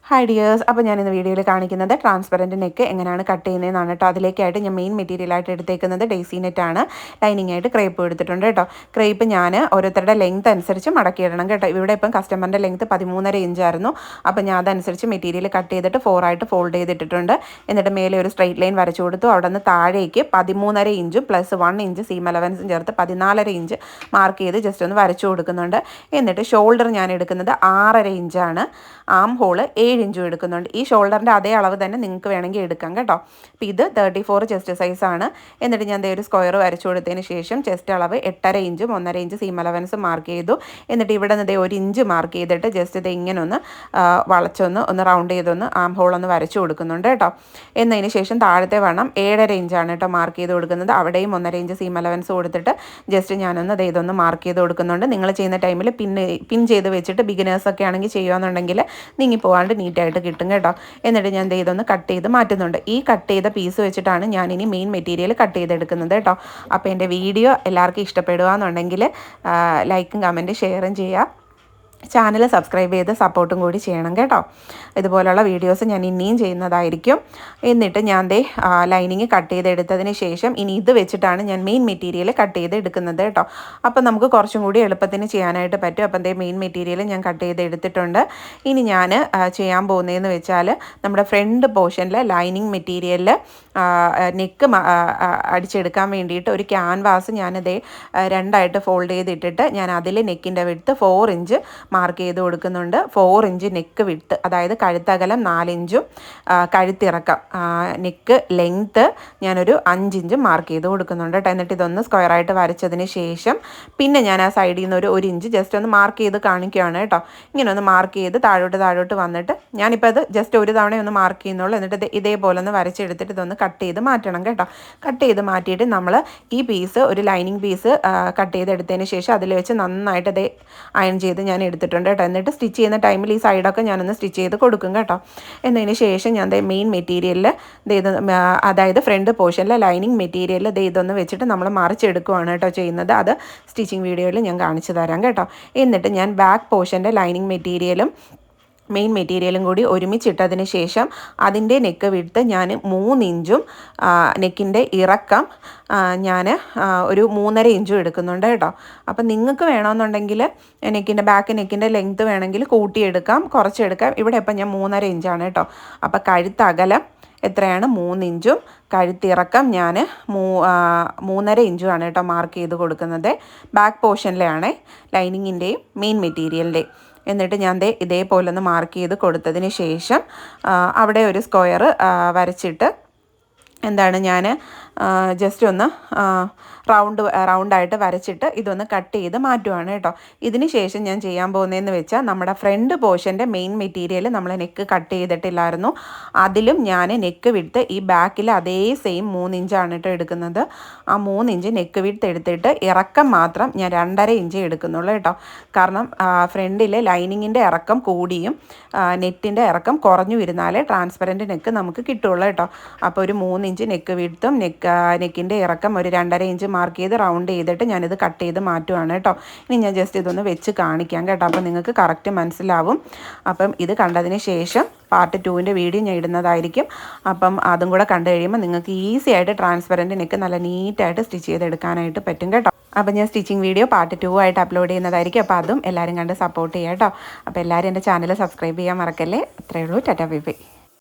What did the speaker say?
Hi dears, അപ്പോൾ ഞാൻ ഇന്ന് വീഡിയോയിൽ കാണിക്കുന്നത് ട്രാൻസ്പെറൻറ്റ് നെക്ക് എങ്ങനെയാണ് കട്ട് ചെയ്യുന്നതെന്നാണ് കേട്ടോ. അതിലേക്കായിട്ട് ഞാൻ മെയിൻ മെറ്റീരിയലായിട്ട് എടുത്തേക്കുന്നത് ഡെയ്സി നെറ്റാണ്. ലൈനിങ് ആയിട്ട് ക്രേപ്പ് എടുത്തിട്ടുണ്ട് കേട്ടോ. ക്രേപ്പ് ഞാൻ ഓരോരുത്തരുടെ ലെങ്ത് അനുസരിച്ച് മടക്കിയിടണം കേട്ടോ. ഇവിടെ ഇപ്പം കസ്റ്റമറിൻ്റെ ലെങ്ത് 13.5 ഇഞ്ചായിരുന്നു. അപ്പോൾ ഞാൻ അതനുസരിച്ച് മെറ്റീരിയൽ കട്ട് ചെയ്തിട്ട് 4 ആയിട്ട് ഫോൾഡ് ചെയ്തിട്ടിട്ടുണ്ട്. എന്നിട്ട് മേലെ ഒരു സ്ട്രെയിറ്റ് ലൈൻ വരച്ചു കൊടുത്തു. അവിടെ നിന്ന് താഴേക്ക് 13.5 ഇഞ്ചും പ്ലസ് 1 ഇഞ്ച് സീം അലവൻസും ചേർത്ത് 14.5 ഇഞ്ച് മാർക്ക് ചെയ്ത് ജസ്റ്റ് ഒന്ന് വരച്ചു കൊടുക്കുന്നുണ്ട്. എന്നിട്ട് ഷോൾഡർ ഞാൻ എടുക്കുന്നത് 6.5 ഇഞ്ചാണ്. ആം ഹോള് 7 ഇഞ്ചും എടുക്കുന്നുണ്ട്. ഈ ഷോൾഡറിൻ്റെ അതേ അളവ് തന്നെ നിങ്ങൾക്ക് വേണമെങ്കിൽ എടുക്കാം കേട്ടോ. അപ്പോൾ ഇത് 34 ചെസ്റ്റ് സൈസാണ്. എന്നിട്ട് ഞാൻ ഒരു സ്ക്വയർ വരച്ചു കൊടുത്തതിന് ശേഷം ചെസ്റ്റ് അളവ് 8.5 ഇഞ്ചും 1.5 ഇഞ്ച് സീം അലവൻസും മാർക്ക് ചെയ്തു. എന്നിട്ട് ഇവിടെ നിന്ന് 1 ഇഞ്ച് മാർക്ക് ചെയ്തിട്ട് ജസ്റ്റ് ഇത് ഇങ്ങനെ ഒന്ന് വളച്ചൊന്ന് റൗണ്ട് ചെയ്തൊന്ന് ആം ഹോളൊന്ന് വരച്ചു കൊടുക്കുന്നുണ്ട് കേട്ടോ. എന്നതിന് ശേഷം താഴത്തെ വണ്ണം 7.5 ഇഞ്ചാണ് കേട്ടോ മാർക്ക് ചെയ്ത് കൊടുക്കുന്നത്. അവിടെയും 1.5 ഇഞ്ച് സീം അലവൻസ് കൊടുത്തിട്ട് ജസ്റ്റ് ഞാനൊന്ന് ഇതൊന്ന് മാർക്ക് ചെയ്ത് കൊടുക്കുന്നുണ്ട്. നിങ്ങൾ ചെയ്യുന്ന ടൈമിൽ പിൻ ചെയ്ത് വെച്ചിട്ട് ബിഗിനേഴ്സൊക്കെ ആണെങ്കിൽ ചെയ്യുകയാണെന്നുണ്ടെങ്കിൽ നീങ്ങി പോകാണ്ട് നീറ്റായിട്ട് കിട്ടും കേട്ടോ. എന്നിട്ട് ഞാൻ ഇതൊന്ന് കട്ട് ചെയ്ത് മാറ്റുന്നുണ്ട്. ഈ കട്ട് ചെയ്ത പീസ് വെച്ചിട്ടാണ് ഞാനിനി മെയിൻ മെറ്റീരിയൽ കട്ട് ചെയ്തെടുക്കുന്നത് കേട്ടോ. അപ്പോൾ എൻ്റെ വീഡിയോ എല്ലാവർക്കും ഇഷ്ടപ്പെടുകയെന്നുണ്ടെങ്കിൽ ലൈക്കും കമൻറ്റും ഷെയറും ചെയ്യുക. ചാനൽ സബ്സ്ക്രൈബ് ചെയ്ത് സപ്പോർട്ടും കൂടി ചെയ്യണം കേട്ടോ. ഇതുപോലുള്ള വീഡിയോസ് ഞാൻ ഇനിയും ചെയ്യുന്നതായിരിക്കും. എന്നിട്ട് ഞാൻ ലൈനിങ് കട്ട് ചെയ്തെടുത്തതിന് ശേഷം ഇനി ഇത് വെച്ചിട്ടാണ് ഞാൻ മെയിൻ മെറ്റീരിയൽ കട്ട് ചെയ്തെടുക്കുന്നത് കേട്ടോ. അപ്പോൾ നമുക്ക് കുറച്ചും കൂടി എളുപ്പത്തിന് ചെയ്യാനായിട്ട് പറ്റും. അപ്പം മെയിൻ മെറ്റീരിയൽ ഞാൻ കട്ട് ചെയ്തെടുത്തിട്ടുണ്ട്. ഇനി ഞാൻ ചെയ്യാൻ പോകുന്നതെന്ന് വെച്ചാൽ നമ്മുടെ ഫ്രണ്ട് പോർഷനിൽ ലൈനിങ് മെറ്റീരിയലിൽ നെക്ക് അടിച്ചെടുക്കാൻ വേണ്ടിയിട്ട് ഒരു ക്യാൻവാസ് ഞാനിതേ 2ആയിട്ട് ഫോൾഡ് ചെയ്തിട്ടിട്ട് ഞാൻ അതിൽ നെക്കിൻ്റെ വിഡ്ത്ത് 4 ഇഞ്ച് മാർക്ക് ചെയ്ത് കൊടുക്കുന്നുണ്ട്. 4 ഇഞ്ച് നെക്ക് വിഡ്ത്ത്, അതായത് കഴുത്തകലം 4 ഇഞ്ചും കഴുത്തിറക്കം നെക്ക് ലെങ്ത്ത് ഞാനൊരു 5 ഇഞ്ചും മാർക്ക് ചെയ്ത് കൊടുക്കുന്നുണ്ട് കേട്ടോ. എന്നിട്ട് ഇതൊന്ന് സ്ക്വയറായിട്ട് വരച്ചതിന് ശേഷം പിന്നെ ഞാൻ ആ സൈഡിൽ നിന്ന് ഒരു 1 ഇഞ്ച് ജസ്റ്റ് ഒന്ന് മാർക്ക് ചെയ്ത് കാണിക്കുകയാണ് കേട്ടോ. ഇങ്ങനെ ഒന്ന് മാർക്ക് ചെയ്ത് താഴോട്ട് വന്നിട്ട് ഞാനിപ്പോൾ അത് ജസ്റ്റ് ഒരു തവണ ഒന്ന് മാർക്ക് ചെയ്യുന്നുള്ളൂ. എന്നിട്ട് ഇതേപോലെ ഒന്ന് വരച്ചെടുത്തിട്ട് ഇതൊന്ന് കട്ട് ചെയ്ത് മാറ്റണം കേട്ടോ. കട്ട് ചെയ്ത് മാറ്റിയിട്ട് നമ്മൾ ഈ പീസ് ഒരു ലൈനിങ് പീസ് കട്ട് ചെയ്തെടുത്തതിന് ശേഷം അതിൽ വെച്ച് നന്നായിട്ട് അയൺ ചെയ്ത് ഞാൻ എടുത്തിട്ടുണ്ട് കേട്ടോ. എന്നിട്ട് സ്റ്റിച്ച് ചെയ്യുന്ന ടൈമിൽ ഈ സൈഡൊക്കെ ഞാനൊന്ന് സ്റ്റിച്ച് ചെയ്ത് കൊടുക്കും കേട്ടോ. എന്നതിന് ശേഷം ഞാൻ മെയിൻ മെറ്റീരിയലിൽ അതായത് ഫ്രണ്ട് പോർഷനിലെ ലൈനിങ് മെറ്റീരിയലിൽ ഇതൊന്ന് വെച്ചിട്ട് നമ്മൾ മറിച്ചെടുക്കുകയാണ് കേട്ടോ ചെയ്യുന്നത്. അത് സ്റ്റിച്ചിങ് വീഡിയോയിൽ ഞാൻ കാണിച്ചു തരാം കേട്ടോ. എന്നിട്ട് ഞാൻ ബാക്ക് പോർഷൻ്റെ ലൈനിങ് മെറ്റീരിയലും മെയിൻ മെറ്റീരിയലും കൂടി ഒരുമിച്ചിട്ടതിന് ശേഷം അതിൻ്റെ നെക്ക് വിഡ്ത്ത് ഞാൻ 3 ഇഞ്ചും നെക്കിൻ്റെ ഇറക്കം ഞാൻ ഒരു 3.5 ഇഞ്ചും എടുക്കുന്നുണ്ട് കേട്ടോ. അപ്പം നിങ്ങൾക്ക് വേണമെന്നുണ്ടെങ്കിൽ നെക്കിൻ്റെ ലെങ്ത്ത് വേണമെങ്കിൽ കൂട്ടിയെടുക്കാം, കുറച്ചെടുക്കാം. ഇവിടെ ഇപ്പം ഞാൻ 3.5 ഇഞ്ചാണ് കേട്ടോ. അപ്പം കഴുത്തകലം എത്രയാണ്? 3 ഇഞ്ചും കഴുത്തിറക്കം ഞാൻ 3.5 ഇഞ്ചുമാണ് കേട്ടോ മാർക്ക് ചെയ്ത് കൊടുക്കുന്നത്. ബാക്ക് പോർഷനിലാണ് ലൈനിങ്ങിൻ്റെയും മെയിൻ മെറ്റീരിയലിൻ്റെയും. എന്നിട്ട് ഞാൻ ഇതേപോലെ ഒന്ന് മാർക്ക് ചെയ്ത് കൊടുത്തതിന് ശേഷം അവിടെ ഒരു സ്ക്വയർ വരച്ചിട്ട് ഞാൻ ജസ്റ്റ് ഒന്ന് റൗണ്ടായിട്ട് വരച്ചിട്ട് ഇതൊന്ന് കട്ട് ചെയ്ത് മാറ്റുവാണ് കേട്ടോ. ഇതിന് ശേഷം ഞാൻ ചെയ്യാൻ പോകുന്നതെന്ന് വെച്ചാൽ നമ്മുടെ ഫ്രണ്ട് പോർഷൻ്റെ മെയിൻ മെറ്റീരിയൽ നമ്മൾ നെക്ക് കട്ട് ചെയ്തിട്ടില്ലായിരുന്നു. അതിലും ഞാൻ നെക്ക് വിഡ്ത്ത് ഈ ബാക്കിൽ അതേ സെയിം 3 ഇഞ്ചാണ് കേട്ടോ എടുക്കുന്നത്. ആ 3 ഇഞ്ച് നെക്ക് വിഡ്ത്ത് എടുത്തിട്ട് ഇറക്കം മാത്രം ഞാൻ 2.5 ഇഞ്ച് എടുക്കുന്നുള്ളൂ കേട്ടോ. കാരണം ഫ്രണ്ടിലെ ലൈനിങ്ങിൻ്റെ ഇറക്കം കൂടിയും നെറ്റിൻ്റെ ഇറക്കം കുറഞ്ഞു വരുന്നാലേ ട്രാൻസ്പെറൻറ്റ് നെക്ക് നമുക്ക് കിട്ടുള്ളൂ കേട്ടോ. അപ്പോൾ ഒരു 3 ഇഞ്ച് നെക്ക് വിഡ്ത്തും നെക്കിൻ്റെ ഇറക്കം ഒരു 2.5 ഇഞ്ച് മാർക്ക് ചെയ്ത് റൗണ്ട് ചെയ്തിട്ട് ഞാനിത് കട്ട് ചെയ്ത് മാറ്റുവാണ് കേട്ടോ. ഇനി ഞാൻ ജസ്റ്റ് ഇതൊന്ന് വെച്ച് കാണിക്കാം കേട്ടോ. അപ്പോൾ നിങ്ങൾക്ക് കറക്റ്റ് മനസ്സിലാവും. അപ്പം ഇത് കണ്ടതിന് ശേഷം പാർട്ട് 2ൻ്റെ വീഡിയോ ഞാൻ ഇടുന്നതായിരിക്കും. അപ്പം അതും കൂടെ കണ്ടു കഴിയുമ്പോൾ നിങ്ങൾക്ക് ഈസി ആയിട്ട് ട്രാൻസ്പെറൻറ്റ് നെക്ക് നല്ല നീറ്റായിട്ട് സ്റ്റിച്ച് ചെയ്തെടുക്കാനായിട്ട് പറ്റും കേട്ടോ. അപ്പം ഞാൻ സ്റ്റിച്ചിങ് വീഡിയോ പാർട്ട് 2 ആയിട്ട് അപ്ലോഡ് ചെയ്യുന്നതായിരിക്കും. അപ്പോൾ അതും എല്ലാവരും കണ്ട് സപ്പോർട്ട് ചെയ്യാം കേട്ടോ. അപ്പോൾ എല്ലാവരും എൻ്റെ ചാനൽ സബ്സ്ക്രൈബ് ചെയ്യാൻ മറക്കല്ലേ. അത്രയേ ഉള്ളൂ. Tata bye bye.